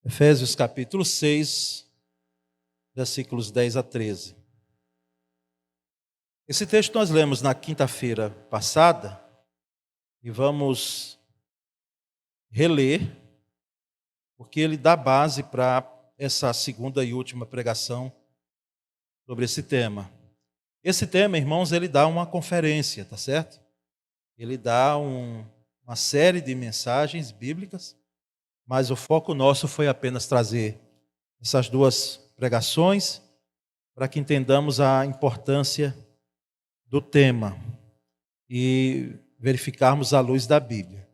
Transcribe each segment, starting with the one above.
Efésios capítulo 6, versículos 10 a 13. Esse texto nós lemos na quinta-feira passada e vamos reler, porque ele dá base para essa segunda e última pregação sobre esse tema. Esse tema, irmãos, ele dá uma conferência, tá certo? Ele dá uma série de mensagens bíblicas, mas o foco nosso foi apenas trazer essas duas pregações para que entendamos a importância do tema e verificarmos à luz da Bíblia.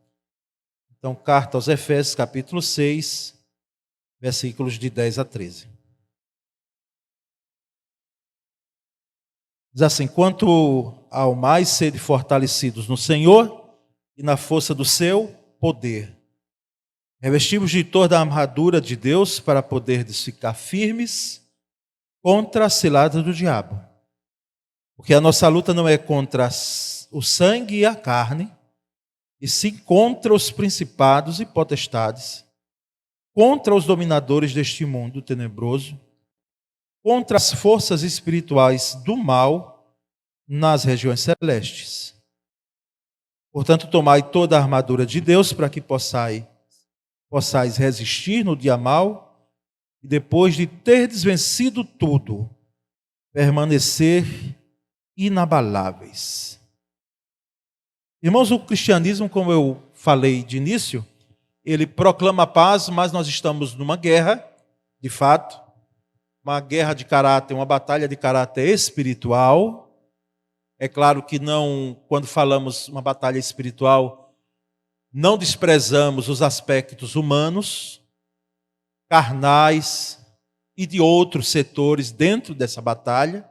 Então, carta aos Efésios, capítulo 6, versículos de 10 a 13. Diz assim: quanto ao mais sede fortalecidos no Senhor e na força do seu poder, revestimos de toda a armadura de Deus para poderdes ficar firmes contra a cilada do diabo. Porque a nossa luta não é contra o sangue e a carne, e sim contra os principados e potestades, contra os dominadores deste mundo tenebroso, contra as forças espirituais do mal nas regiões celestes. Portanto, tomai toda a armadura de Deus para que possais resistir no dia mau e depois de terdes vencido tudo, permanecer inabaláveis. Irmãos, o cristianismo, como eu falei de início, ele proclama paz, mas nós estamos numa guerra, de fato, uma guerra de caráter, uma batalha de caráter espiritual. É claro que não, quando falamos uma batalha espiritual, não desprezamos os aspectos humanos, carnais e de outros setores dentro dessa batalha.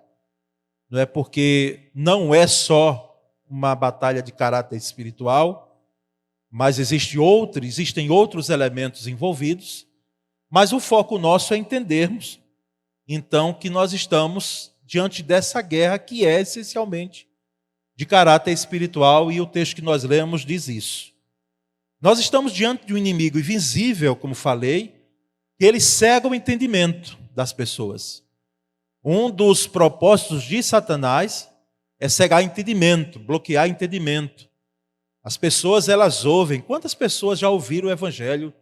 Não é porque não é só uma batalha de caráter espiritual, mas existem outros elementos envolvidos. Mas o foco nosso é entendermos, então, que nós estamos diante dessa guerra que é essencialmente de caráter espiritual, e o texto que nós lemos diz isso. Nós estamos diante de um inimigo invisível, como falei, que ele cega o entendimento das pessoas. Um dos propósitos de Satanás é cegar entendimento, bloquear entendimento. As pessoas, elas ouvem. Quantas pessoas já ouviram o Evangelho?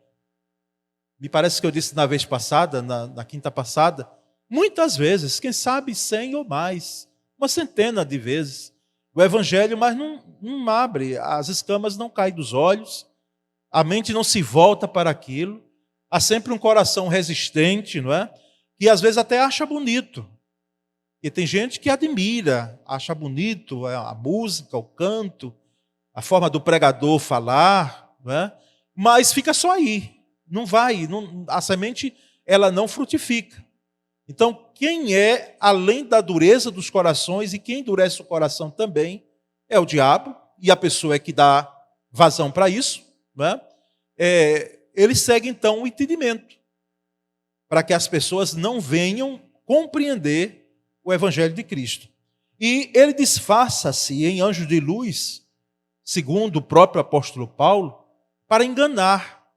Me parece que eu disse na vez passada, na quinta passada, muitas vezes, quem sabe 100 ou mais, uma centena de vezes, o Evangelho, mas não abre, as escamas não caem dos olhos, a mente não se volta para aquilo, há sempre um coração resistente, não é? Que às vezes até acha bonito. E tem gente que admira, acha bonito a música, o canto, a forma do pregador falar, não é? Mas fica só aí, não vai, a semente ela não frutifica. Então, quem é, além da dureza dos corações, e quem endurece o coração também, é o diabo, e a pessoa é que dá vazão para isso, não é? Ele segue então o entendimento, para que as pessoas não venham compreender o Evangelho de Cristo. E ele disfarça-se em anjo de luz, segundo o próprio apóstolo Paulo, para enganar.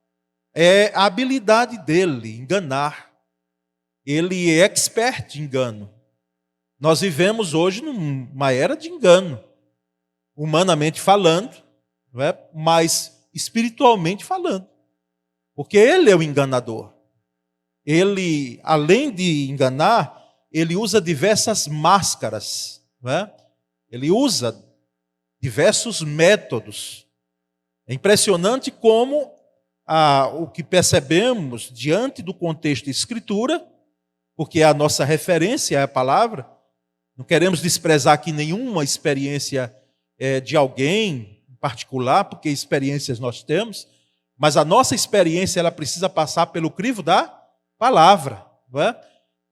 É a habilidade dele, enganar. Ele é expert em engano. Nós vivemos hoje numa era de engano, humanamente falando, não é? Mas espiritualmente falando. Porque ele é o enganador. Ele, além de enganar, ele usa diversas máscaras, não é? Ele usa diversos métodos. É impressionante como o que percebemos diante do contexto de Escritura, porque a nossa referência é a palavra, não queremos desprezar aqui nenhuma experiência de alguém em particular, porque experiências nós temos, mas a nossa experiência ela precisa passar pelo crivo da palavra, não é?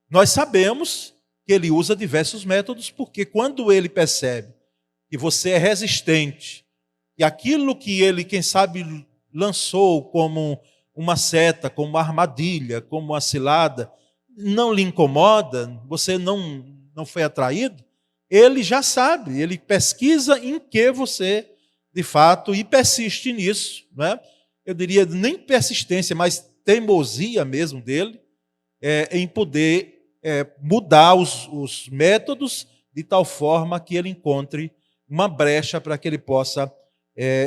Nós sabemos que ele usa diversos métodos, porque quando ele percebe que você é resistente, e aquilo que ele, quem sabe, lançou como uma seta, como uma armadilha, como uma cilada, não lhe incomoda, você não foi atraído, ele já sabe, ele pesquisa em que você, de fato, e persiste nisso, não é? Eu diria nem persistência, mas teimosia mesmo dele em poder mudar os métodos de tal forma que ele encontre uma brecha para que ele possa,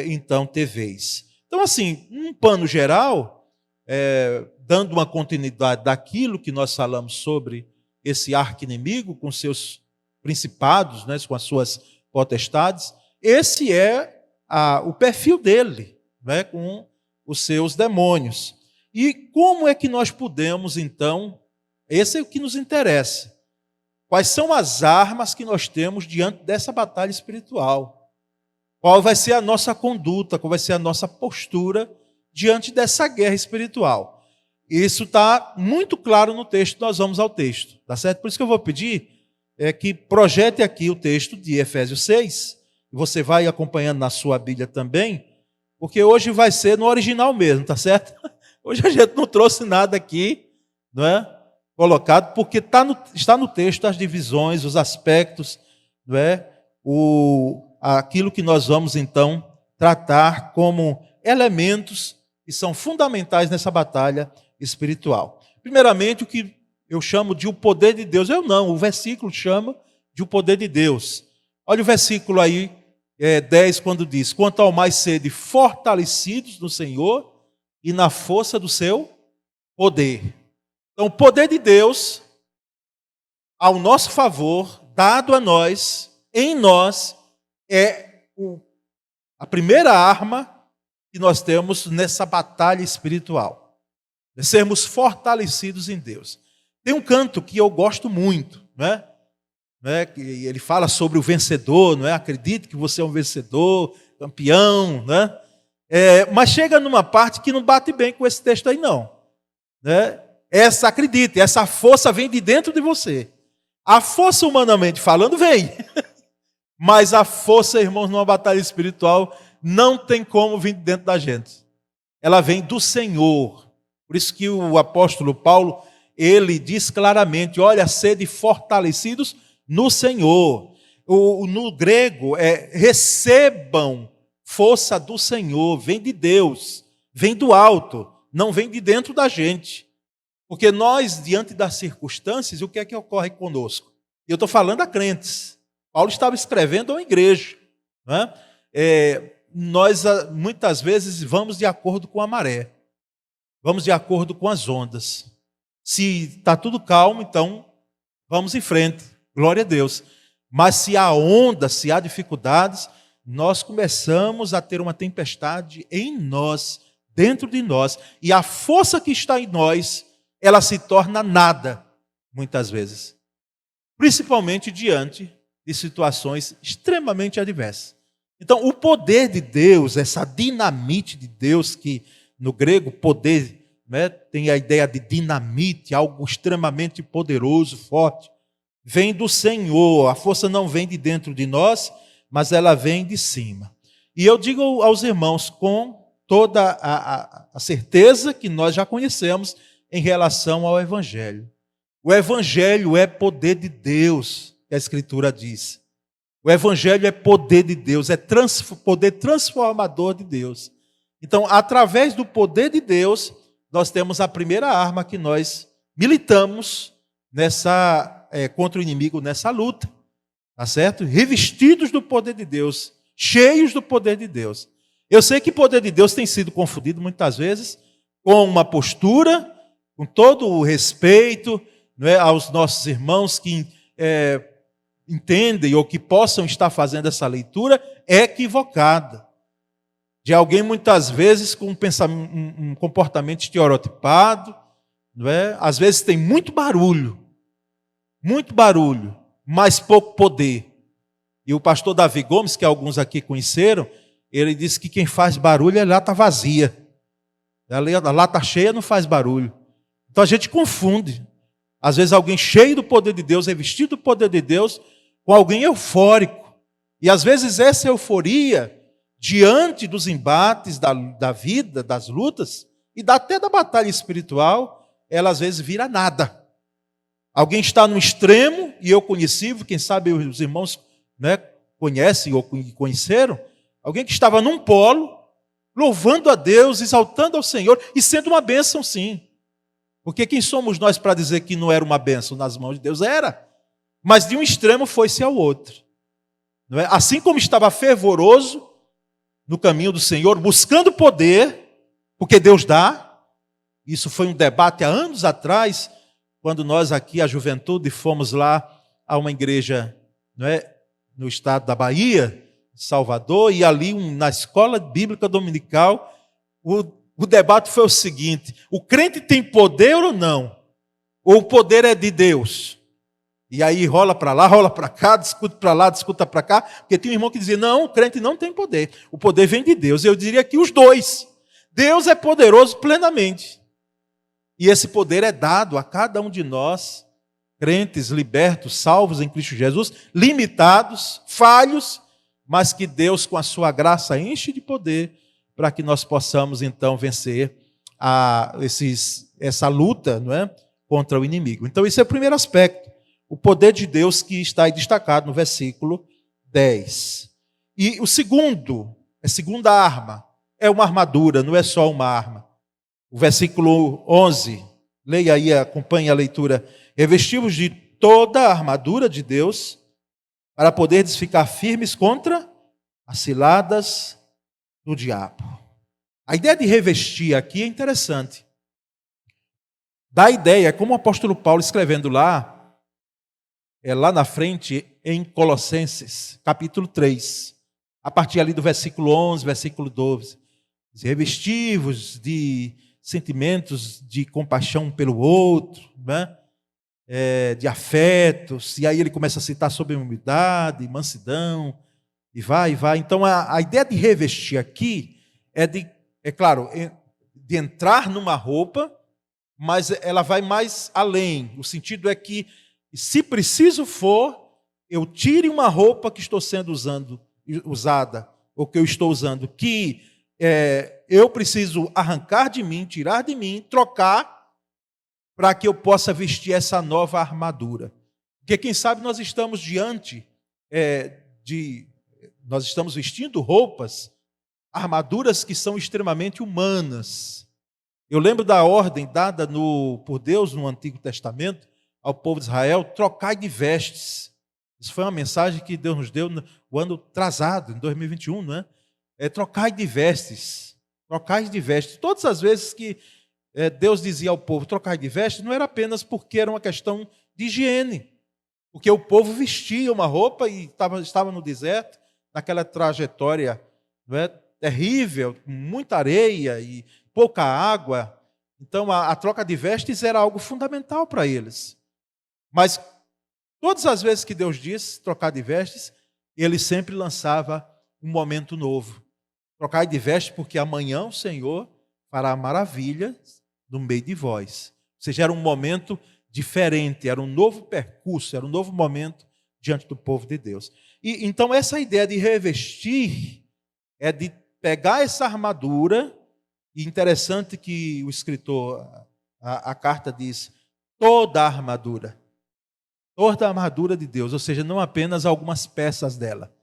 então, ter vez. Então, assim, um pano geral, dando uma continuidade daquilo que nós falamos sobre esse arqui-inimigo com seus principados, né, com as suas potestades, esse é o perfil dele, né, com os seus demônios. E como é que nós podemos, então, esse é o que nos interessa, quais são as armas que nós temos diante dessa batalha espiritual? Qual vai ser a nossa conduta, qual vai ser a nossa postura diante dessa guerra espiritual? Isso está muito claro no texto, nós vamos ao texto, tá certo? Por isso que eu vou pedir que projete aqui o texto de Efésios 6, e você vai acompanhando na sua Bíblia também, porque hoje vai ser no original mesmo, tá certo? Hoje a gente não trouxe nada aqui, não é? Colocado, porque está no texto as divisões, os aspectos, não é? Aquilo que nós vamos então tratar como elementos que são fundamentais nessa batalha espiritual. Primeiramente, o que eu chamo de o poder de Deus. O versículo chama de o poder de Deus. Olha o versículo aí, 10, quando diz: quanto ao mais sede fortalecidos no Senhor e na força do seu poder. Então, o poder de Deus, ao nosso favor, dado a nós, em nós, é a primeira arma que nós temos nessa batalha espiritual. É sermos fortalecidos em Deus. Tem um canto que eu gosto muito, né? Que ele fala sobre o vencedor, não é? Acredite que você é um vencedor, campeão, né? Mas chega numa parte que não bate bem com esse texto aí, não. Né? Acredite, essa força vem de dentro de você. A força, humanamente falando, vem. Mas a força, irmãos, numa batalha espiritual, não tem como vir de dentro da gente. Ela vem do Senhor. Por isso que o apóstolo Paulo, ele diz claramente: olha, sede fortalecidos no Senhor. No grego, recebam força do Senhor, vem de Deus, vem do alto, não vem de dentro da gente. Porque nós, diante das circunstâncias, o que é que ocorre conosco? Eu estou falando a crentes. Paulo estava escrevendo a uma igreja. Né? Nós, muitas vezes, vamos de acordo com a maré. Vamos de acordo com as ondas. Se está tudo calmo, então vamos em frente. Glória a Deus. Mas se há onda, se há dificuldades, nós começamos a ter uma tempestade em nós, dentro de nós. E a força que está em nós, ela se torna nada, muitas vezes. Principalmente diante de situações extremamente adversas. Então, o poder de Deus, essa dinamite de Deus, que no grego poder, né, tem a ideia de dinamite, algo extremamente poderoso, forte, vem do Senhor. A força não vem de dentro de nós, mas ela vem de cima. E eu digo aos irmãos com toda a certeza que nós já conhecemos em relação ao Evangelho. O Evangelho é poder de Deus, que a Escritura diz. O Evangelho é poder de Deus, é poder transformador de Deus. Então, através do poder de Deus, nós temos a primeira arma que nós militamos contra o inimigo nessa luta. Tá certo? Revestidos do poder de Deus, cheios do poder de Deus. Eu sei que o poder de Deus tem sido confundido muitas vezes com uma postura, com todo o respeito, não é, aos nossos irmãos que entendem ou que possam estar fazendo essa leitura equivocada. De alguém, muitas vezes, com um comportamento estereotipado, não é? Às vezes tem muito barulho, mas pouco poder. E o pastor Davi Gomes, que alguns aqui conheceram, ele disse que quem faz barulho é lata vazia. A lata cheia não faz barulho. Então a gente confunde. Às vezes alguém cheio do poder de Deus, revestido do poder de Deus, com alguém eufórico. E às vezes essa euforia, diante dos embates da vida, das lutas, e até da batalha espiritual, ela às vezes vira nada. Alguém está no extremo, e eu conheci, quem sabe os irmãos, né, conhecem ou conheceram, alguém que estava num polo, louvando a Deus, exaltando ao Senhor e sendo uma bênção, sim. Porque quem somos nós para dizer que não era uma bênção nas mãos de Deus? Era. Mas de um extremo foi-se ao outro. Não é? Assim como estava fervoroso no caminho do Senhor, buscando poder, porque Deus dá. Isso foi um debate há anos atrás, quando nós aqui, a juventude, fomos lá a uma igreja, não é, no estado da Bahia, Salvador, e ali na escola bíblica dominical, o debate foi o seguinte: o crente tem poder ou não? Ou o poder é de Deus? E aí rola para lá, rola para cá, discute para lá, discuta para cá, porque tinha um irmão que dizia: não, o crente não tem poder, o poder vem de Deus. Eu diria que os dois. Deus é poderoso plenamente. E esse poder é dado a cada um de nós, crentes, libertos, salvos em Cristo Jesus, limitados, falhos, mas que Deus, com a sua graça, enche de poder para que nós possamos, então, vencer essa luta, não é, contra o inimigo. Então, esse é o primeiro aspecto, o poder de Deus que está aí destacado no versículo 10. E o segundo, a segunda arma, é uma armadura, não é só uma arma. O versículo 11, leia aí, acompanhe a leitura. Revestivos de toda a armadura de Deus, para poderes ficar firmes contra as ciladas do diabo. A ideia de revestir aqui é interessante. Dá a ideia, como o apóstolo Paulo escrevendo lá na frente em Colossenses, capítulo 3, a partir ali do versículo 11, versículo 12. Revestivos de sentimentos de compaixão pelo outro, né? De afetos, e aí ele começa a citar sobre humildade, mansidão, e vai. Então a ideia de revestir aqui é claro, de entrar numa roupa, mas ela vai mais além. O sentido é que, se preciso for, eu tire uma roupa que estou sendo usada, ou que eu estou usando, que eu preciso arrancar de mim, tirar de mim, trocar, para que eu possa vestir essa nova armadura. Porque quem sabe nós estamos nós estamos vestindo roupas, armaduras que são extremamente humanas. Eu lembro da ordem dada por Deus no Antigo Testamento ao povo de Israel: trocai de vestes. Isso foi uma mensagem que Deus nos deu no ano atrasado, em 2021, não é? Trocai de vestes. Trocai de vestes. Todas as vezes que Deus dizia ao povo trocar de vestes, não era apenas porque era uma questão de higiene, porque o povo vestia uma roupa e estava no deserto, naquela trajetória, não é, terrível, com muita areia e pouca água. Então a troca de vestes era algo fundamental para eles. Mas todas as vezes que Deus disse trocar de vestes, ele sempre lançava um momento novo. Trocar de vestes porque amanhã o Senhor fará maravilhas no meio de vós. Ou seja, era um momento diferente, era um novo percurso, era um novo momento diante do povo de Deus. E então essa ideia de revestir é de pegar essa armadura, e interessante que o escritor, a carta diz, toda a armadura de Deus, ou seja, não apenas algumas peças dela.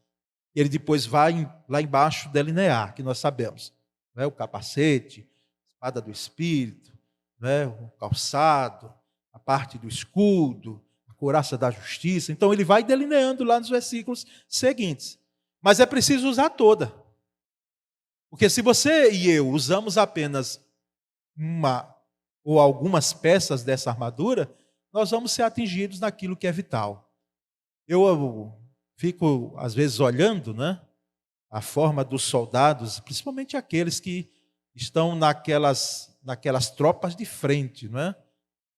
Ele depois vai lá embaixo delinear, que nós sabemos, não é? O capacete, a espada do Espírito, né, o calçado, a parte do escudo, a couraça da justiça. Então ele vai delineando lá nos versículos seguintes. Mas é preciso usar toda. Porque se você e eu usamos apenas uma ou algumas peças dessa armadura, nós vamos ser atingidos naquilo que é vital. Eu fico, às vezes, olhando, né, a forma dos soldados, principalmente aqueles que estão naquelas tropas de frente, não é?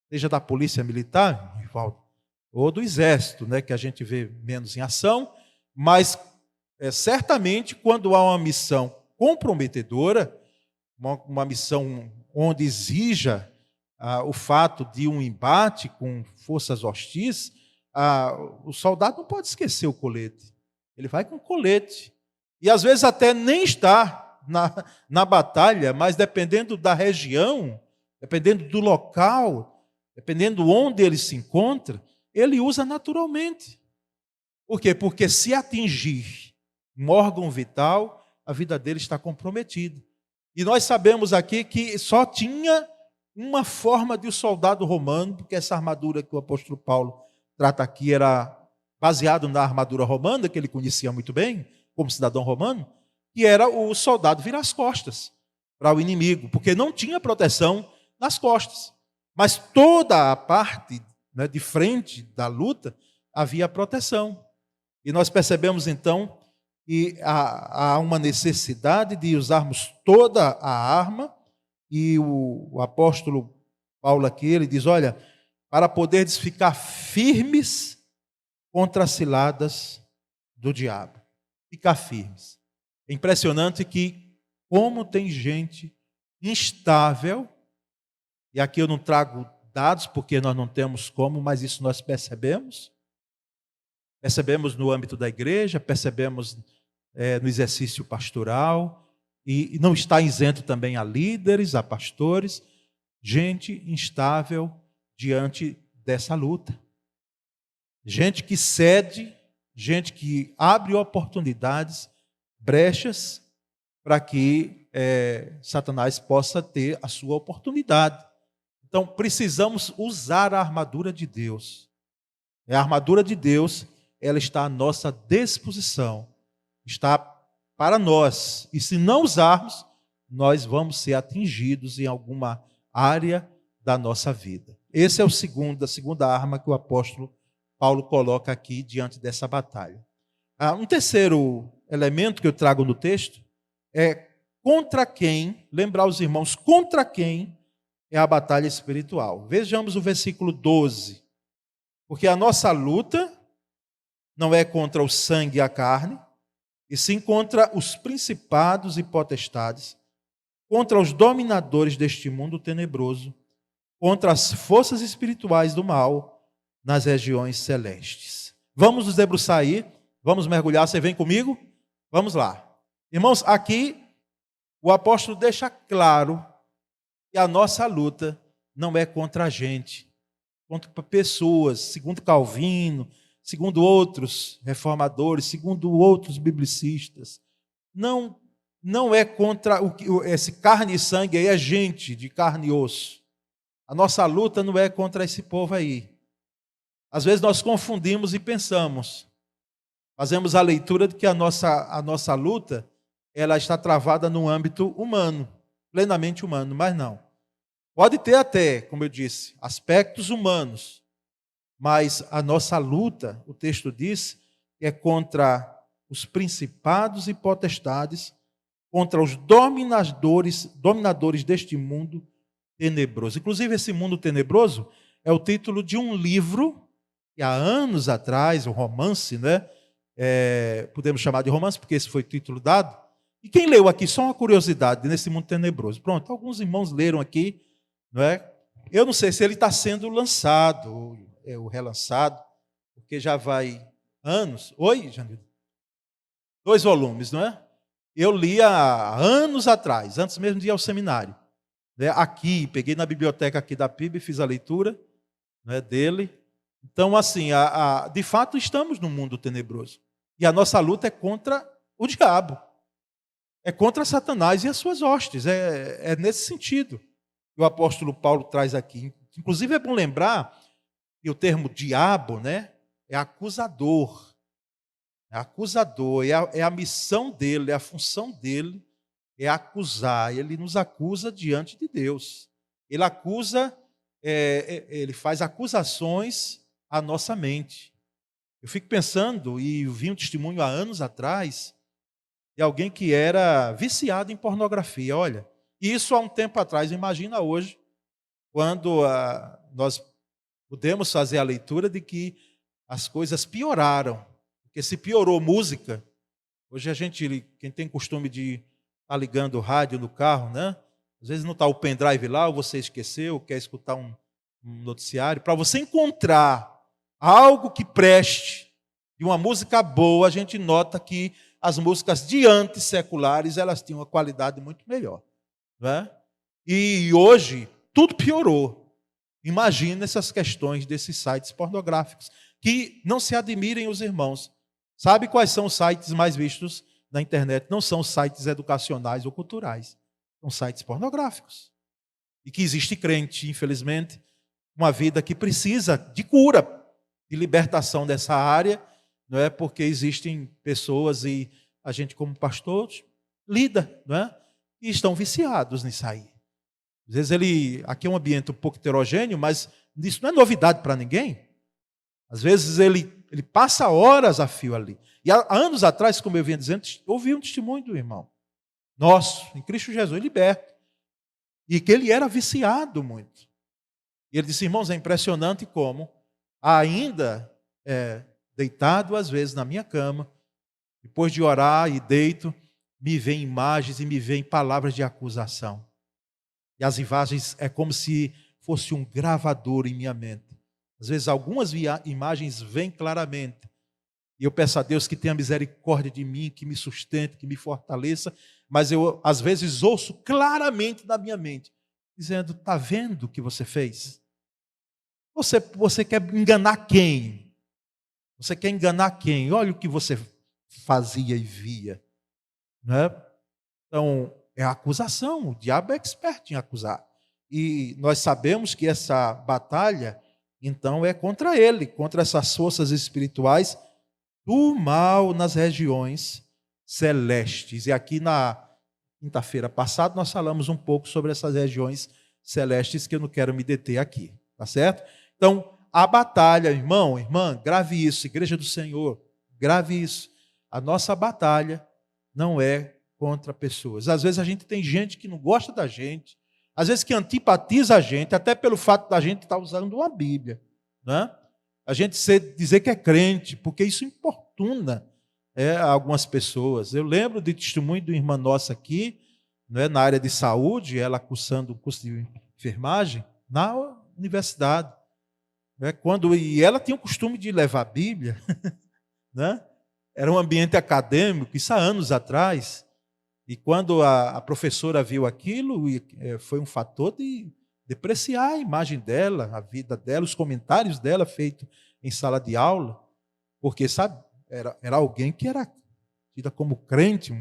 Seja da polícia militar, ou do exército, né, que a gente vê menos em ação, mas certamente quando há uma missão comprometedora, uma missão onde exija o fato de um embate com forças hostis, o soldado não pode esquecer o colete. Ele vai com o colete. E às vezes até nem está na batalha, mas dependendo da região, dependendo do local, dependendo onde ele se encontra, ele usa naturalmente. Por quê? Porque se atingir um órgão vital, a vida dele está comprometida. E nós sabemos aqui que só tinha uma forma de o soldado romano, porque essa armadura que o apóstolo Paulo trata aqui era baseado na armadura romana, que ele conhecia muito bem, como cidadão romano, que era o soldado virar as costas para o inimigo, porque não tinha proteção nas costas. Mas toda a parte, né, de frente da luta havia proteção. E nós percebemos então que há uma necessidade de usarmos toda a arma, e o apóstolo Paulo aqui, ele diz, olha, para poderes ficar firmes contra as ciladas do diabo. Ficar firmes. É impressionante que como tem gente instável, e aqui eu não trago dados porque nós não temos como, mas isso nós percebemos. Percebemos no âmbito da igreja, percebemos no exercício pastoral, e não está isento também a líderes, a pastores, gente instável diante dessa luta. Gente que cede, gente que abre oportunidades, brechas, para que Satanás possa ter a sua oportunidade. Então, precisamos usar a armadura de Deus. A armadura de Deus, ela está à nossa disposição, está para nós. E se não usarmos, nós vamos ser atingidos em alguma área da nossa vida. Esse é a segunda arma que o apóstolo Paulo coloca aqui diante dessa batalha. Um terceiro elemento que eu trago no texto é contra quem, lembrar os irmãos, contra quem é a batalha espiritual. Vejamos o versículo 12. Porque a nossa luta não é contra o sangue e a carne, e sim contra os principados e potestades, contra os dominadores deste mundo tenebroso, contra as forças espirituais do mal nas regiões celestes. Vamos nos debruçar aí, vamos mergulhar, você vem comigo? Vamos lá. Irmãos, aqui o apóstolo deixa claro que a nossa luta não é contra a gente, contra pessoas, segundo Calvino, segundo outros reformadores, segundo outros biblicistas. Não é contra esse carne e sangue aí, é gente de carne e osso. A nossa luta não é contra esse povo aí. Às vezes nós confundimos e pensamos, fazemos a leitura de que a nossa luta ela está travada no âmbito humano, plenamente humano, mas não. Pode ter até, como eu disse, aspectos humanos, mas a nossa luta, o texto diz, é contra os principados e potestades, contra os dominadores deste mundo tenebroso. Inclusive, esse mundo tenebroso é o título de um livro que há anos atrás, um romance, né? Podemos chamar de romance, porque esse foi o título dado. E quem leu aqui, só uma curiosidade, nesse mundo tenebroso. Pronto, alguns irmãos leram aqui, não é? Eu não sei se ele está sendo lançado, ou relançado, porque já vai anos. Oi, Janil? 2 volumes, não é? Eu li há anos atrás, antes mesmo de ir ao seminário. Né? Aqui, peguei na biblioteca aqui da PIB, fiz a leitura, né, dele. Então, assim, de fato, estamos num mundo tenebroso. E a nossa luta é contra o diabo. É contra Satanás e as suas hostes. É nesse sentido que o apóstolo Paulo traz aqui. Inclusive, é bom lembrar que o termo diabo, né, é acusador. É acusador, é a missão dele, é a função dele, é acusar. Ele nos acusa diante de Deus. Ele acusa, ele faz acusações à nossa mente. Eu fico pensando, e vi um testemunho há anos atrás, de alguém que era viciado em pornografia. Olha, isso há um tempo atrás, imagina hoje, quando nós podemos fazer a leitura de que as coisas pioraram. Porque se piorou música, hoje quem tem costume de estar ligando o rádio no carro, né? Às vezes não está o pendrive lá, ou você esqueceu, ou quer escutar um noticiário. Para você encontrar algo que preste, de uma música boa, a gente nota que as músicas de antes seculares, elas tinham uma qualidade muito melhor. Né? E hoje, tudo piorou. Imagina essas questões desses sites pornográficos, que não se admirem os irmãos. Sabe quais são os sites mais vistos na internet? Não são sites educacionais ou culturais. São sites pornográficos. E que existe crente, infelizmente, uma vida que precisa de cura, de libertação dessa área, não é? Porque existem pessoas e a gente como pastor lida, não é? E estão viciados nisso aí. Às vezes aqui é um ambiente um pouco heterogêneo, mas isso não é novidade para ninguém. Às vezes ele passa horas a fio ali. E há anos atrás, como eu vinha dizendo, ouvi um testemunho do irmão nosso, em Cristo Jesus, liberto. E que ele era viciado muito. E ele disse, irmãos, é impressionante como, ainda deitado às vezes na minha cama, depois de orar e deito, me vêm imagens e me vêm palavras de acusação. E as imagens é como se fosse um gravador em minha mente. Às vezes algumas imagens vêm claramente. E eu peço a Deus que tenha misericórdia de mim, que me sustente, que me fortaleça. Mas eu, às vezes, ouço claramente na minha mente, dizendo, está vendo o que você fez? Você quer enganar quem? Você quer enganar quem? Olha o que você fazia e via. Não é? Então, é a acusação. O diabo é expert em acusar. E nós sabemos que essa batalha, então, é contra ele, contra essas forças espirituais do mal nas regiões celestes. E aqui na quinta-feira passada nós falamos um pouco sobre essas regiões celestes que eu não quero me deter aqui, tá certo? Então, a batalha, irmão, irmã, grave isso, Igreja do Senhor, grave isso. A nossa batalha não é contra pessoas. Às vezes a gente tem gente que não gosta da gente, às vezes que antipatiza a gente, até pelo fato da gente estar usando uma Bíblia, né? A gente dizer que é crente, porque isso importuna algumas pessoas. Eu lembro de testemunho de uma irmã nossa aqui, na área de saúde, ela cursando o curso de enfermagem na universidade. E ela tinha o costume de levar a Bíblia, né? Era um ambiente acadêmico, isso há anos atrás. E quando a professora viu aquilo, foi um fator de depreciar a imagem dela, a vida dela, os comentários dela feitos em sala de aula, porque, sabe, era alguém que era tida como crente,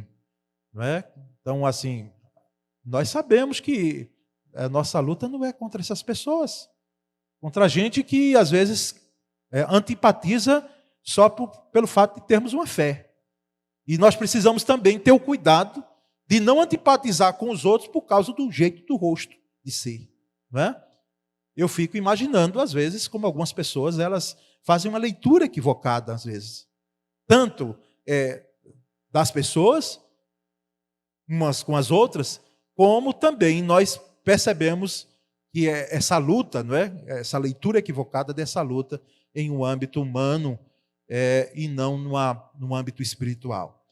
não é? Então, assim, nós sabemos que a nossa luta não é contra essas pessoas, contra gente que, às vezes, antipatiza só pelo fato de termos uma fé. E nós precisamos também ter o cuidado de não antipatizar com os outros por causa do jeito do rosto de ser. Não é? Eu fico imaginando, às vezes, como algumas pessoas elas fazem uma leitura equivocada, às vezes. Tanto das pessoas, umas com as outras, como também nós percebemos que essa luta, não é? Essa leitura equivocada dessa luta em um âmbito humano e não num âmbito espiritual.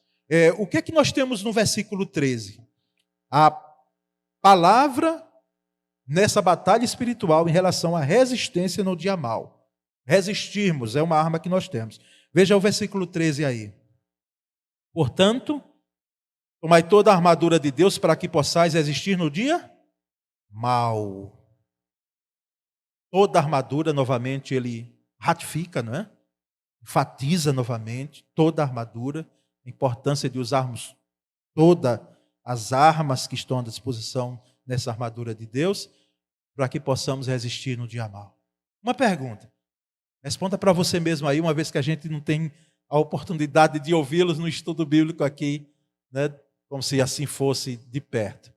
O que é que nós temos no versículo 13? A palavra nessa batalha espiritual em relação à resistência no dia mal. Resistirmos é uma arma que nós temos. Veja o versículo 13 aí. Portanto, tomai toda a armadura de Deus para que possais resistir no dia mal. Toda a armadura, novamente, ele ratifica, não é? Enfatiza novamente toda a armadura, a importância de usarmos todas as armas que estão à disposição nessa armadura de Deus, para que possamos resistir no dia mal. Uma pergunta. Responda para você mesmo aí, uma vez que a gente não tem a oportunidade de ouvi-los no estudo bíblico aqui, né, como se assim fosse de perto.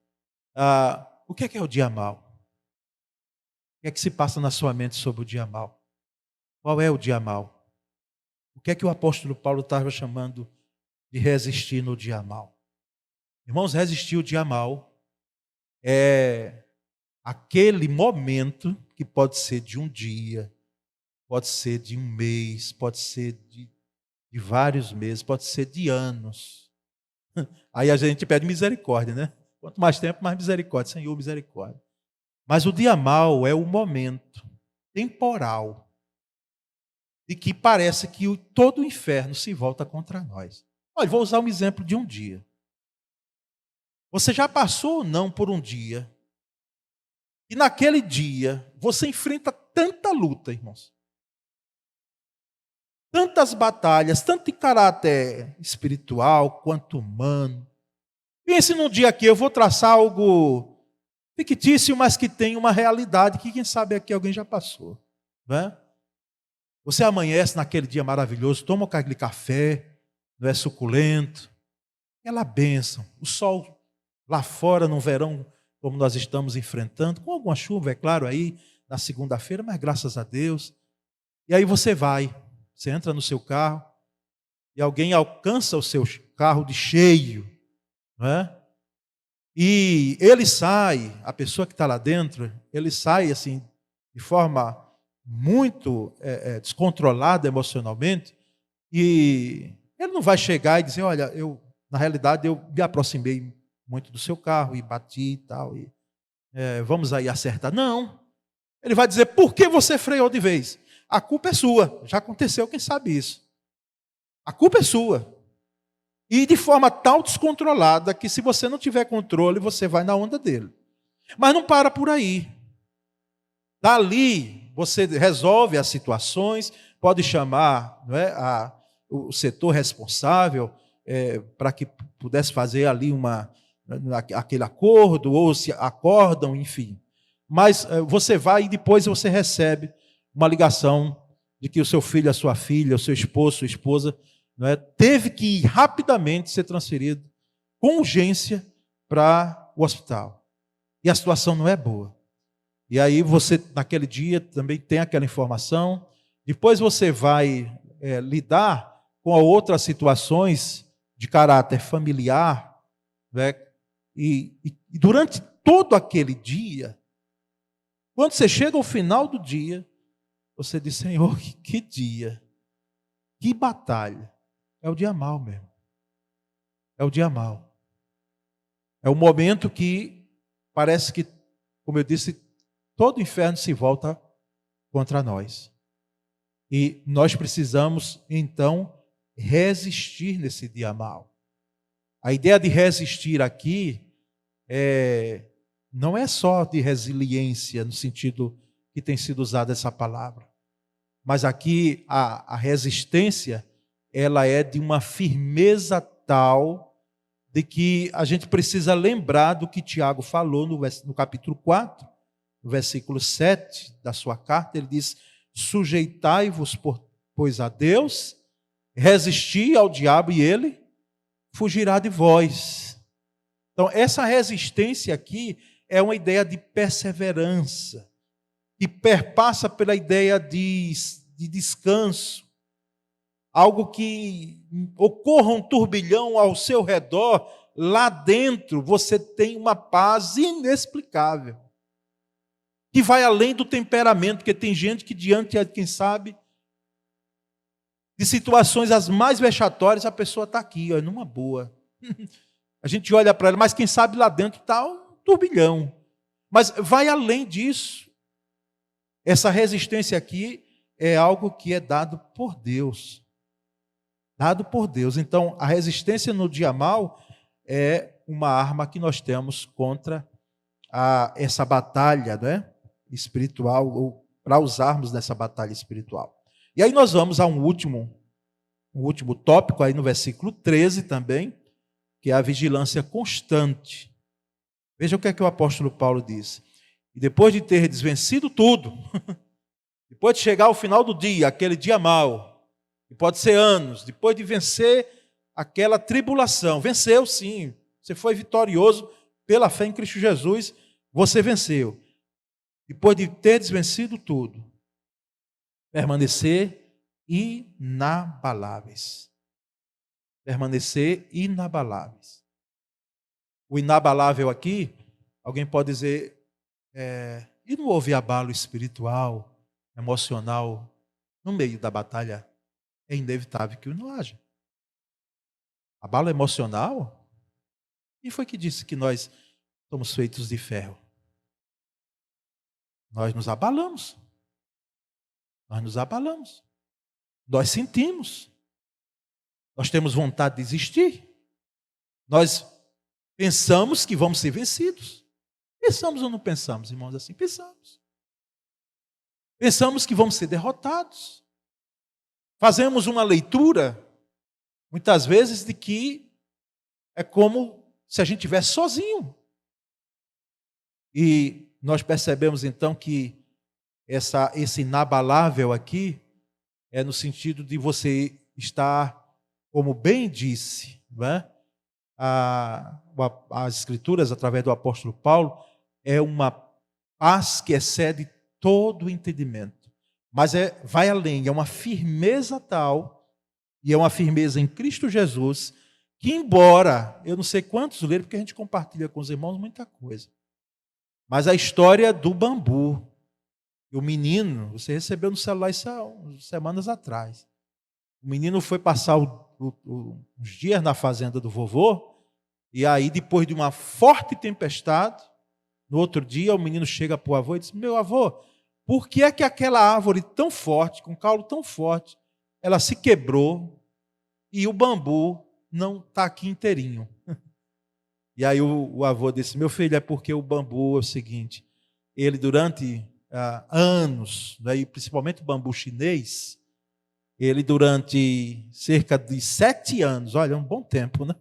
O que é o dia mal? O que é que se passa na sua mente sobre o dia mal? Qual é o dia mal? O que é que o apóstolo Paulo estava chamando de resistir no dia mal? Irmãos, resistir o dia mal é aquele momento que pode ser de um dia, pode ser de um mês, pode ser de vários meses, pode ser de anos. Aí a gente pede misericórdia, né? Quanto mais tempo, mais misericórdia. Senhor, misericórdia. Mas o dia mal é o momento temporal de que parece que todo o inferno se volta contra nós. Olha, vou usar um exemplo de um dia. Você já passou ou não por um dia e naquele dia você enfrenta tanta luta, irmãos. Tantas batalhas, tanto em caráter espiritual quanto humano. Pense num dia aqui, eu vou traçar algo fictício, mas que tem uma realidade que quem sabe aqui alguém já passou. Não é? Você amanhece naquele dia maravilhoso, toma aquele café, não é suculento, aquela bênção, o sol lá fora no verão, como nós estamos enfrentando, com alguma chuva, é claro, aí na segunda-feira, mas graças a Deus. E aí você entra no seu carro, e alguém alcança o seu carro de cheio, não é? E ele sai, a pessoa que está lá dentro, ele sai assim, de forma muito descontrolada emocionalmente, e ele não vai chegar e dizer, olha, na realidade eu me aproximei muito do seu carro e bati e tal, e vamos aí acertar. Não, ele vai dizer, por que você freou de vez? A culpa é sua, já aconteceu, quem sabe isso. A culpa é sua. E de forma tal descontrolada que se você não tiver controle, você vai na onda dele. Mas não para por aí. Dali, você resolve as situações, pode chamar, não é, o setor responsável para que pudesse fazer ali aquele acordo, ou se acordam, enfim. Mas você vai e depois você recebe uma ligação de que o seu filho, a sua filha, o seu esposo, sua esposa, não é, teve que ir rapidamente ser transferido com urgência para o hospital. E a situação não é boa. E aí você, naquele dia, também tem aquela informação. Depois você vai lidar com outras situações de caráter familiar, né? E durante todo aquele dia, quando você chega ao final do dia, você diz, Senhor, que dia, que batalha. É o dia mau mesmo. É o dia mau. É o momento que parece que, como eu disse, todo o inferno se volta contra nós. E nós precisamos, então, resistir nesse dia mau. A ideia de resistir aqui não é só de resiliência, no sentido que tem sido usada essa palavra. Mas aqui a resistência, ela é de uma firmeza tal de que a gente precisa lembrar do que Tiago falou no capítulo 4, no versículo 7 da sua carta. Ele diz, sujeitai-vos, pois a Deus, resisti ao diabo e ele fugirá de vós. Então, essa resistência aqui é uma ideia de perseverança, que perpassa pela ideia de descanso. Algo que ocorra um turbilhão ao seu redor, lá dentro você tem uma paz inexplicável, que vai além do temperamento, porque tem gente que diante, quem sabe, de situações as mais vexatórias, a pessoa está aqui, ó, numa boa. A gente olha para ela, mas quem sabe lá dentro está um turbilhão. Mas vai além disso. Essa resistência aqui é algo que é dado por Deus. Dado por Deus. Então, a resistência no dia mau é uma arma que nós temos contra essa batalha, né, espiritual, ou para usarmos nessa batalha espiritual. E aí nós vamos a um último tópico, aí no versículo 13 também, que é a vigilância constante. Veja o que é que o apóstolo Paulo diz. E depois de ter desvencido tudo, depois de chegar ao final do dia, aquele dia mau, e pode ser anos, depois de vencer aquela tribulação, venceu sim, você foi vitorioso pela fé em Cristo Jesus, você venceu. Depois de ter desvencido tudo, permanecer inabaláveis. Permanecer inabaláveis. O inabalável aqui, alguém pode dizer, e não houve abalo espiritual, emocional, no meio da batalha? É inevitável que não haja. Abalo emocional? Quem foi que disse que nós somos feitos de ferro? Nós nos abalamos. Nós nos abalamos. Nós sentimos. Nós temos vontade de desistir. Nós pensamos que vamos ser vencidos. Pensamos ou não pensamos, irmãos, assim? Pensamos. Pensamos que vamos ser derrotados. Fazemos uma leitura, muitas vezes, de que é como se a gente estivesse sozinho. E nós percebemos então que esse inabalável aqui é no sentido de você estar, como bem disse, não é? As Escrituras, através do apóstolo Paulo, é uma paz que excede todo o entendimento. Mas vai além, é uma firmeza tal, e é uma firmeza em Cristo Jesus, que embora, eu não sei quantos leram, porque a gente compartilha com os irmãos muita coisa, mas a história do bambu, e o menino, você recebeu no celular isso há semanas atrás, o menino foi passar uns dias na fazenda do vovô, e aí depois de uma forte tempestade, no outro dia o menino chega para o avô e diz: meu avô, por que é que aquela árvore tão forte, com caule tão forte, ela se quebrou e o bambu não está aqui inteirinho? E aí o avô disse: meu filho, é porque o bambu é o seguinte, ele durante anos, né, e principalmente o bambu chinês, ele durante cerca de 7 anos, olha, é um bom tempo, né?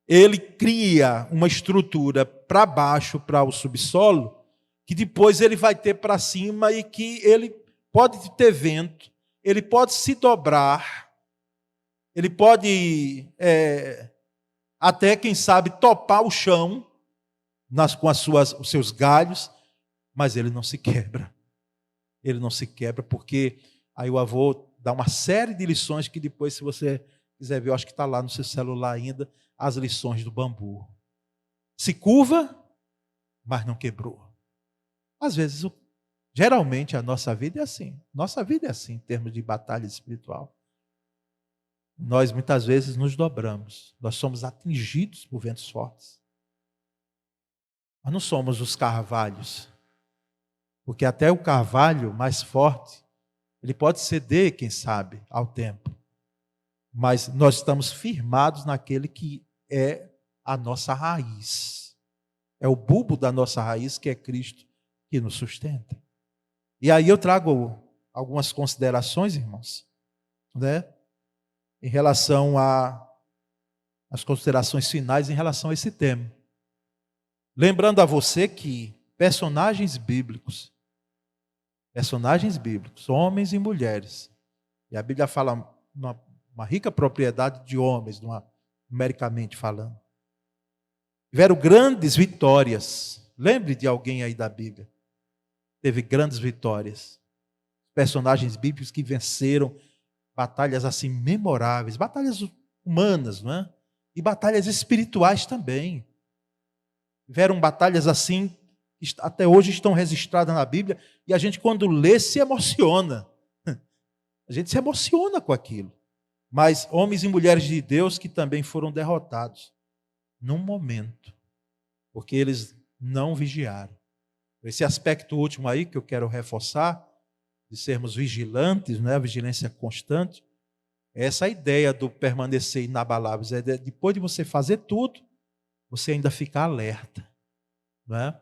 Ele cria uma estrutura para baixo, para o subsolo, que depois ele vai ter para cima e que ele pode ter vento, ele pode se dobrar, ele pode até, quem sabe, topar o chão com os seus galhos, mas ele não se quebra. Ele não se quebra porque aí o avô dá uma série de lições que depois, se você quiser ver, eu acho que está lá no seu celular ainda, as lições do bambu. Se curva, mas não quebrou. Às vezes, geralmente a nossa vida é assim. Nossa vida é assim em termos de batalha espiritual. Nós muitas vezes nos dobramos. Nós somos atingidos por ventos fortes. Mas não somos os carvalhos. Porque até o carvalho mais forte, ele pode ceder, quem sabe, ao tempo. Mas nós estamos firmados naquele que é a nossa raiz. É o bulbo da nossa raiz, que é Cristo, que nos sustenta. E aí eu trago algumas considerações, irmãos, né, em relação às considerações finais em relação a esse tema. Lembrando a você que personagens bíblicos, homens e mulheres, e a Bíblia fala uma rica propriedade de homens, numericamente falando, tiveram grandes vitórias. Lembre de alguém aí da Bíblia. Teve grandes vitórias. Personagens bíblicos que venceram batalhas assim memoráveis, batalhas humanas, não é? E batalhas espirituais também. Tiveram batalhas assim, que até hoje estão registradas na Bíblia, e a gente, quando lê, se emociona. A gente se emociona com aquilo. Mas homens e mulheres de Deus que também foram derrotados num momento, porque eles não vigiaram. Esse aspecto último aí que eu quero reforçar, de sermos vigilantes, né, a vigilância constante, é essa ideia do permanecer inabaláveis, é depois de você fazer tudo, você ainda ficar alerta, não é?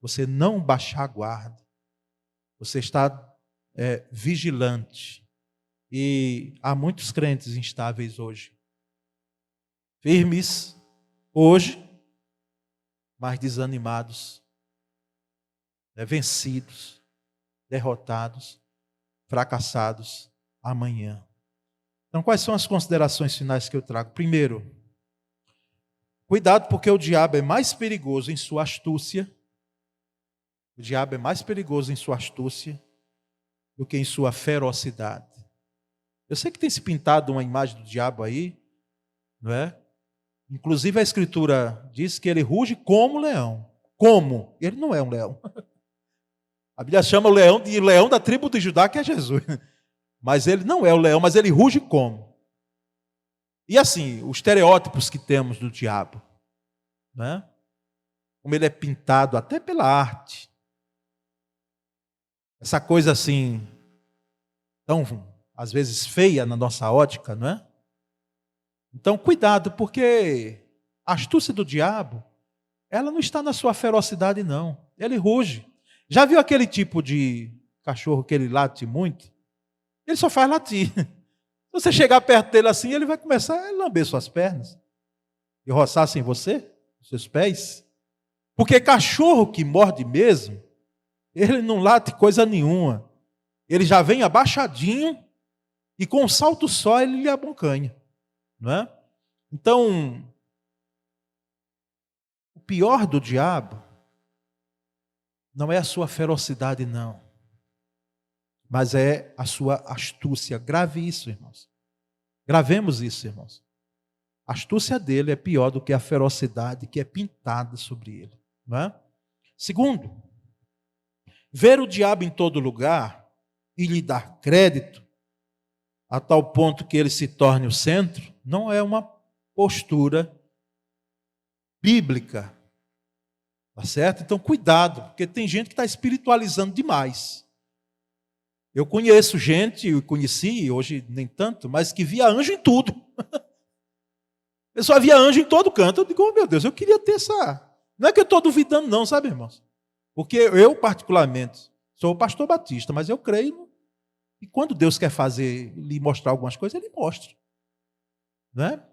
Você não baixar a guarda, você está vigilante. E há muitos crentes instáveis hoje, firmes hoje, mas desanimados, vencidos, derrotados, fracassados amanhã. Então, quais são as considerações finais que eu trago? Primeiro, cuidado, porque o diabo é mais perigoso em sua astúcia. O diabo é mais perigoso em sua astúcia do que em sua ferocidade. Eu sei que tem se pintado uma imagem do diabo aí, não é? Inclusive a Escritura diz que ele ruge como leão. Como? Ele não é um leão. A Bíblia chama o leão de leão da tribo de Judá, que é Jesus. Mas ele não é o leão, mas ele ruge como? E assim, os estereótipos que temos do diabo, né? Como ele é pintado até pela arte. Essa coisa assim, tão às vezes feia na nossa ótica, não é? Então, cuidado, porque a astúcia do diabo, ela não está na sua ferocidade, não. Ele ruge. Já viu aquele tipo de cachorro que ele late muito? Ele só faz latir. Se você chegar perto dele assim, ele vai começar a lamber suas pernas. e roçassem você, os seus pés? Porque cachorro que morde mesmo, ele não late coisa nenhuma. Ele já vem abaixadinho e com um salto só ele lhe abocanha, não é? Então, o pior do diabo não é a sua ferocidade, não, mas é a sua astúcia. Grave isso, irmãos. Gravemos isso, irmãos. A astúcia dele é pior do que a ferocidade que é pintada sobre ele, não é? Segundo, ver o diabo em todo lugar e lhe dar crédito a tal ponto que ele se torne o centro, não é uma postura bíblica. Tá certo? Então, cuidado, porque tem gente que está espiritualizando demais. Eu conheço gente, eu conheci, hoje nem tanto, mas que via anjo em tudo. Eu só via anjo em todo canto. Eu digo, oh, meu Deus, eu queria ter essa... Não é que eu estou duvidando não, sabe, irmãos? Porque eu, particularmente, sou o pastor batista, mas eu creio que quando Deus quer fazer, lhe mostrar algumas coisas, Ele mostra. Não é?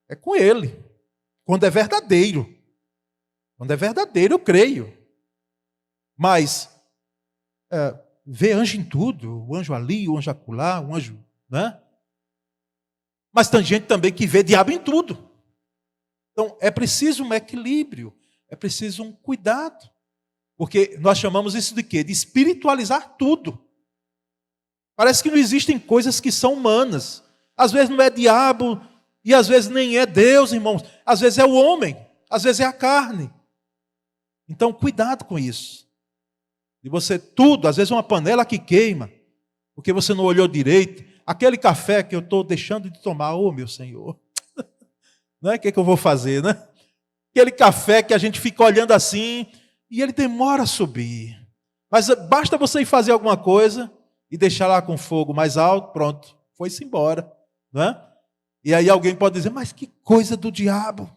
É com Ele. Quando é verdadeiro. Quando é verdadeiro, eu creio. Mas, ver anjo em tudo, o anjo ali, o anjo acolá, o anjo, né? Mas tem gente também que vê diabo em tudo. Então, é preciso um equilíbrio, é preciso um cuidado. Porque nós chamamos isso de quê? De espiritualizar tudo. Parece que não existem coisas que são humanas. Às vezes não é diabo, e às vezes nem é Deus, irmãos. Às vezes é o homem, às vezes é a carne. Então, cuidado com isso. E você tudo, às vezes uma panela que queima, porque você não olhou direito. Aquele café que eu estou deixando de tomar, oh meu Senhor. Não é? O que eu vou fazer, né? Aquele café que a gente fica olhando assim, e ele demora a subir. Mas basta você ir fazer alguma coisa e deixar lá com fogo mais alto, pronto, foi-se embora. Não é? E aí alguém pode dizer, mas que coisa do diabo.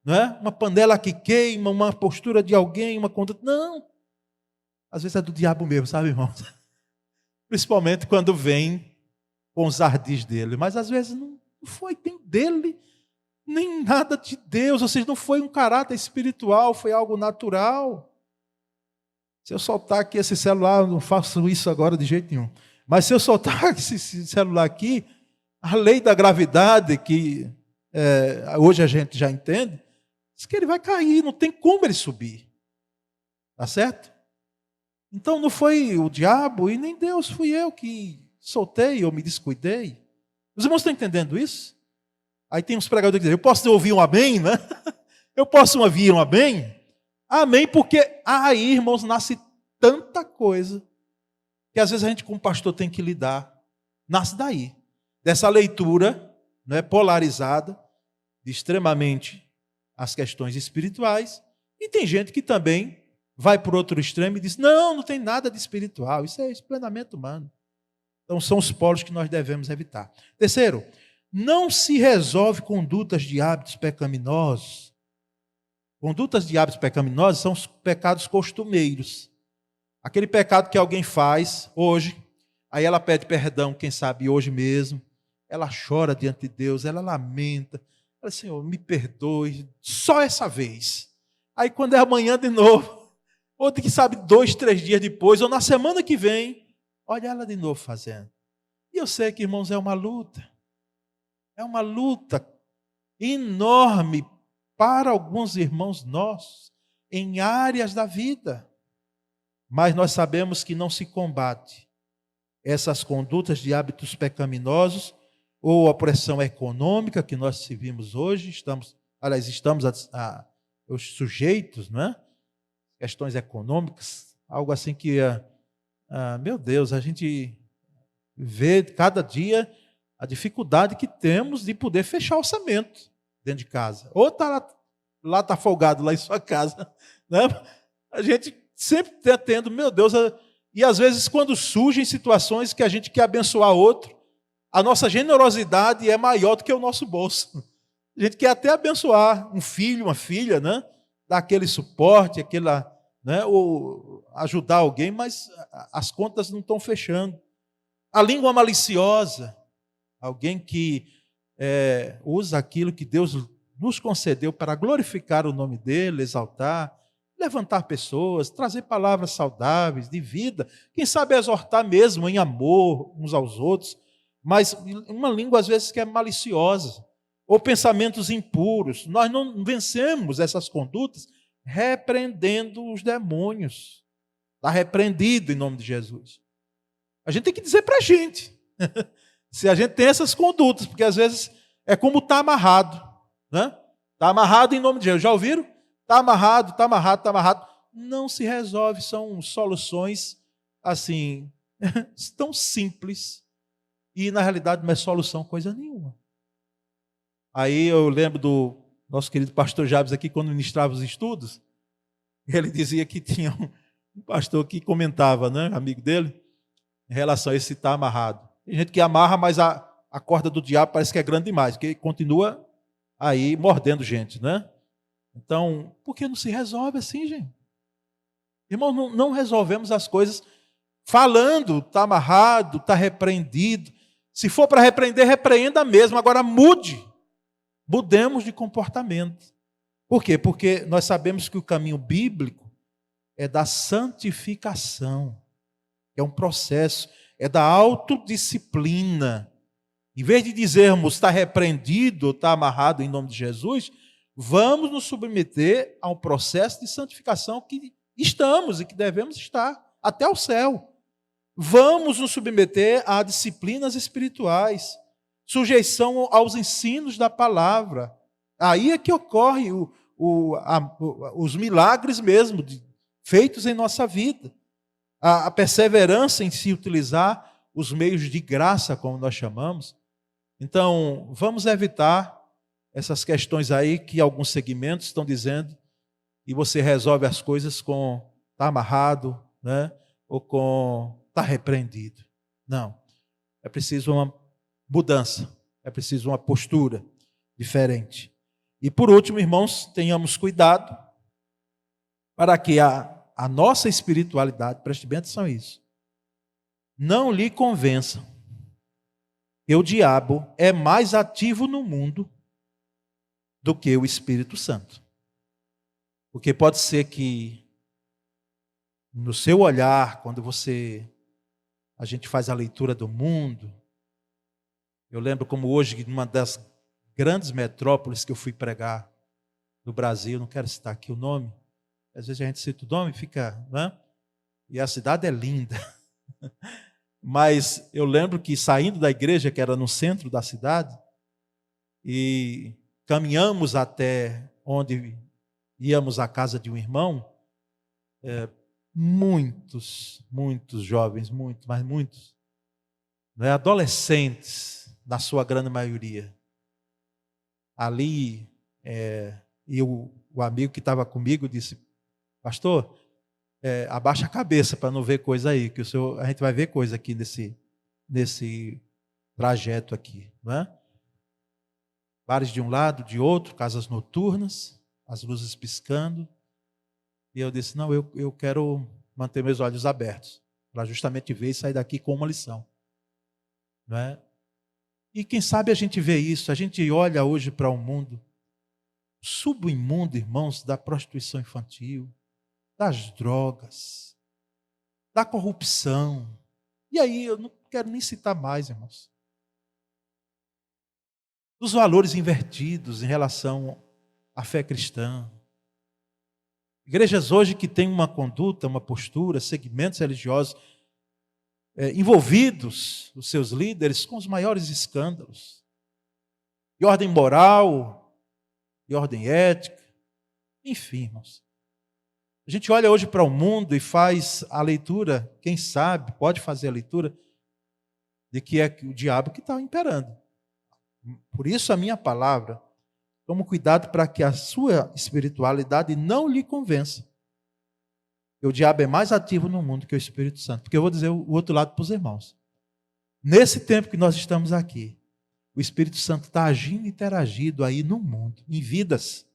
Não é? Uma panela que queima, uma postura de alguém, uma conduta. Não. Às vezes é do diabo mesmo, sabe, irmãos? Principalmente quando vem com os ardis dele. Mas às vezes não foi nem dele, nem nada de Deus. Ou seja, não foi um caráter espiritual, foi algo natural. Se eu soltar aqui esse celular, eu não faço isso agora de jeito nenhum. Mas se eu soltar esse celular aqui, a lei da gravidade, que hoje a gente já entende, diz que ele vai cair, não tem como ele subir. Tá certo? Então não foi o diabo e nem Deus, fui eu que soltei ou me descuidei. Os irmãos estão entendendo isso? Aí tem uns pregadores que dizem, eu posso ouvir um amém, né? Eu posso ouvir um amém? Amém, porque aí, irmãos, nasce tanta coisa que às vezes a gente como pastor tem que lidar. Nasce daí. Dessa leitura, né, polarizada, de extremamente as questões espirituais, e tem gente que também vai para o outro extremo e diz, não tem nada de espiritual, isso é plenamente humano. Então são os polos que nós devemos evitar. Terceiro, não se resolve condutas de hábitos pecaminosos. Condutas de hábitos pecaminosos são os pecados costumeiros. Aquele pecado que alguém faz hoje, aí ela pede perdão, quem sabe hoje mesmo, ela chora diante de Deus, ela lamenta, ela diz, Senhor, me perdoe, só essa vez. Aí quando é amanhã de novo, ou quem sabe 2, 3 dias depois, ou na semana que vem, olha ela de novo fazendo. E eu sei que, irmãos, é uma luta enorme para alguns irmãos nossos, em áreas da vida. Mas nós sabemos que não se combate essas condutas de hábitos pecaminosos ou a pressão econômica que nós vivemos hoje, estamos os sujeitos, não é? Questões econômicas, algo assim que, meu Deus, a gente vê cada dia a dificuldade que temos de poder fechar orçamento dentro de casa. Ou lá está folgado, lá em sua casa. Né? A gente sempre está tendo, meu Deus, e às vezes quando surgem situações que a gente quer abençoar outro, a nossa generosidade é maior do que o nosso bolso. A gente quer até abençoar um filho, uma filha, né? Dar aquele suporte, né? Ou ajudar alguém, mas as contas não estão fechando. A língua maliciosa, alguém que usa aquilo que Deus nos concedeu para glorificar o nome dele, exaltar, levantar pessoas, trazer palavras saudáveis, de vida, quem sabe exortar mesmo em amor uns aos outros, mas uma língua às vezes que é maliciosa, ou pensamentos impuros. Nós não vencemos essas condutas repreendendo os demônios. Está repreendido em nome de Jesus. A gente tem que dizer para a gente, se a gente tem essas condutas, porque às vezes é como está amarrado, né? Está amarrado em nome de Jesus. Já ouviram? Está amarrado, está amarrado, está amarrado. Não se resolve, são soluções assim, tão simples, e na realidade não é solução coisa nenhuma. Aí eu lembro do nosso querido pastor Jabes aqui, quando ministrava os estudos, ele dizia que tinha um pastor que comentava, né, amigo dele, em relação a esse estar amarrado. Tem gente que amarra, mas a corda do diabo parece que é grande demais, que continua aí mordendo gente, né? Então, por que não se resolve assim, gente? Irmãos, não resolvemos as coisas falando, está amarrado, está repreendido. Se for para repreender, repreenda mesmo. Agora mudemos de comportamento. Por quê? Porque nós sabemos que o caminho bíblico é da santificação. É um processo, é da autodisciplina. Em vez de dizermos está repreendido, está amarrado em nome de Jesus, vamos nos submeter a um processo de santificação que estamos e que devemos estar até o céu. Vamos nos submeter a disciplinas espirituais, sujeição aos ensinos da palavra. Aí é que ocorre os milagres mesmo feitos em nossa vida. A perseverança em se utilizar os meios de graça, como nós chamamos. Então, vamos evitar essas questões aí que alguns segmentos estão dizendo, e você resolve as coisas com está amarrado, né? Ou com está repreendido. Não. É preciso uma mudança, é preciso uma postura diferente. E por último, irmãos, tenhamos cuidado para que a nossa espiritualidade, preste bem atenção a isso, não lhe convença que o diabo é mais ativo no mundo do que o Espírito Santo. Porque pode ser que no seu olhar, quando a gente faz a leitura do mundo, eu lembro como hoje, numa das grandes metrópoles que eu fui pregar no Brasil, não quero citar aqui o nome, às vezes a gente cita o nome e fica, né? E a cidade é linda. Mas eu lembro que saindo da igreja, que era no centro da cidade, e caminhamos até onde íamos à casa de um irmão, muitos jovens, mas muitos, né, adolescentes, na sua grande maioria. Ali, e o amigo que estava comigo disse, pastor, abaixa a cabeça para não ver coisa aí, que a gente vai ver coisa aqui nesse trajeto aqui, não é? Bares de um lado, de outro, casas noturnas, as luzes piscando. E eu disse, não, eu quero manter meus olhos abertos, para justamente ver e sair daqui com uma lição. Não é? E quem sabe a gente vê isso, a gente olha hoje para o mundo subimundo, irmãos, da prostituição infantil, das drogas, da corrupção. E aí eu não quero nem citar mais, irmãos. Dos valores invertidos em relação à fé cristã. Igrejas hoje que têm uma conduta, uma postura, segmentos religiosos envolvidos, os seus líderes, com os maiores escândalos. De ordem moral, de ordem ética, enfim, irmãos. A gente olha hoje para o mundo e faz a leitura, quem sabe, pode fazer a leitura, de que é o diabo que está imperando. Por isso a minha palavra, tome cuidado para que a sua espiritualidade não lhe convença. O diabo é mais ativo no mundo que o Espírito Santo. Porque eu vou dizer o outro lado para os irmãos. Nesse tempo que nós estamos aqui, o Espírito Santo está agindo e interagindo aí no mundo, em vidas.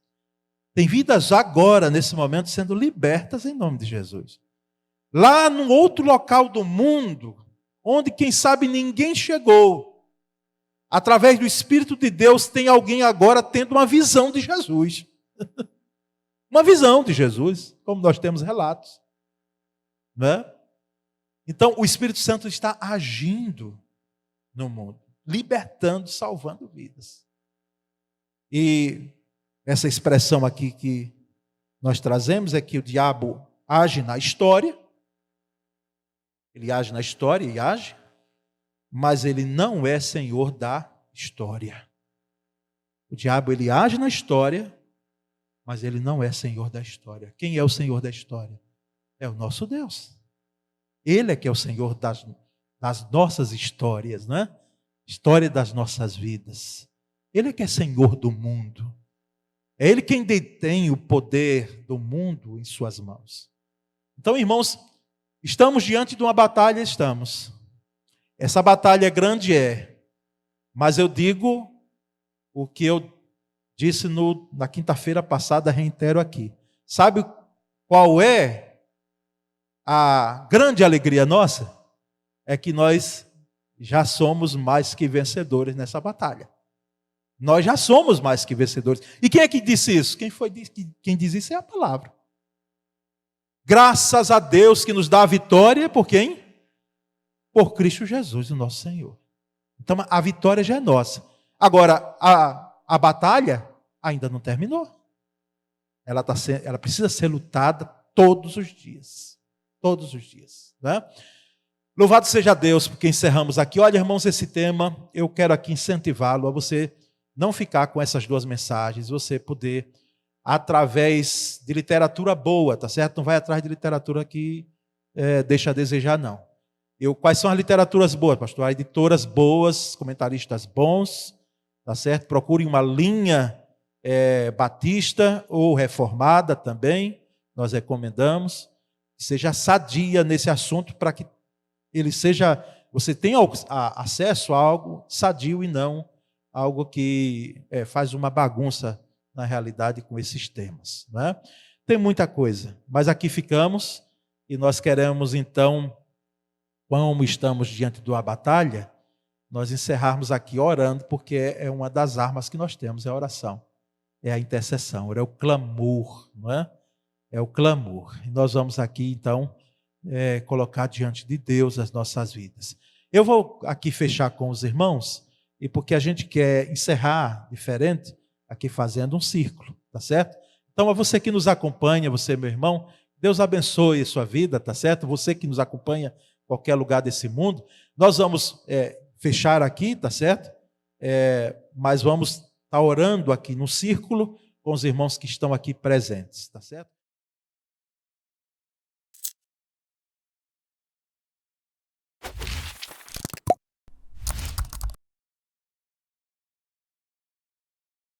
Tem vidas agora, nesse momento, sendo libertas em nome de Jesus. Lá num outro local do mundo, onde, quem sabe, ninguém chegou. através do Espírito de Deus, tem alguém agora tendo uma visão de Jesus. Uma visão de Jesus, como nós temos relatos. Né? Então, o Espírito Santo está agindo no mundo, libertando, salvando vidas. E essa expressão aqui que nós trazemos é que o diabo age na história, ele age na história e age, mas ele não é senhor da história. O diabo, ele age na história, mas ele não é senhor da história. Quem é o senhor da história? É o nosso Deus. Ele é que é o senhor das nossas histórias, né? História das nossas vidas. Ele é que é senhor do mundo. É ele quem detém o poder do mundo em suas mãos. Então, irmãos, estamos diante de uma batalha, estamos. Essa batalha é grande, mas eu digo o que eu disse na quinta-feira passada, reitero aqui. Sabe qual é a grande alegria nossa? É que nós já somos mais que vencedores nessa batalha. Nós já somos mais que vencedores. E quem é que disse isso? Quem diz isso é a palavra. Graças a Deus que nos dá a vitória, por quem? Por Cristo Jesus, o nosso Senhor. Então a vitória já é nossa. Agora, a batalha ainda não terminou. Ela precisa ser lutada todos os dias. Todos os dias. Né? Louvado seja Deus, porque encerramos aqui. Olha, irmãos, esse tema, eu quero aqui incentivá-lo a você não ficar com essas duas mensagens, você poder, através de literatura boa, tá certo? Não vai atrás de literatura que deixa a desejar, não. Quais são as literaturas boas, pastor? Editoras boas, comentaristas bons, tá certo? Procurem uma linha batista ou reformada também, nós recomendamos. Seja sadia nesse assunto para que você tenha acesso a algo sadio e não algo que faz uma bagunça na realidade com esses temas. Né? Tem muita coisa, mas aqui ficamos e nós queremos então, como estamos diante de uma batalha, nós encerrarmos aqui orando, porque é uma das armas que nós temos, é a oração, é a intercessão, é o clamor, não é? É o clamor. E nós vamos aqui então colocar diante de Deus as nossas vidas. Eu vou aqui fechar com os irmãos, e porque a gente quer encerrar diferente, aqui fazendo um círculo, tá certo? Então, a você que nos acompanha, você, meu irmão, Deus abençoe a sua vida, tá certo? Você que nos acompanha em qualquer lugar desse mundo, nós vamos fechar aqui, tá certo? Mas vamos estar orando aqui no círculo com os irmãos que estão aqui presentes, tá certo?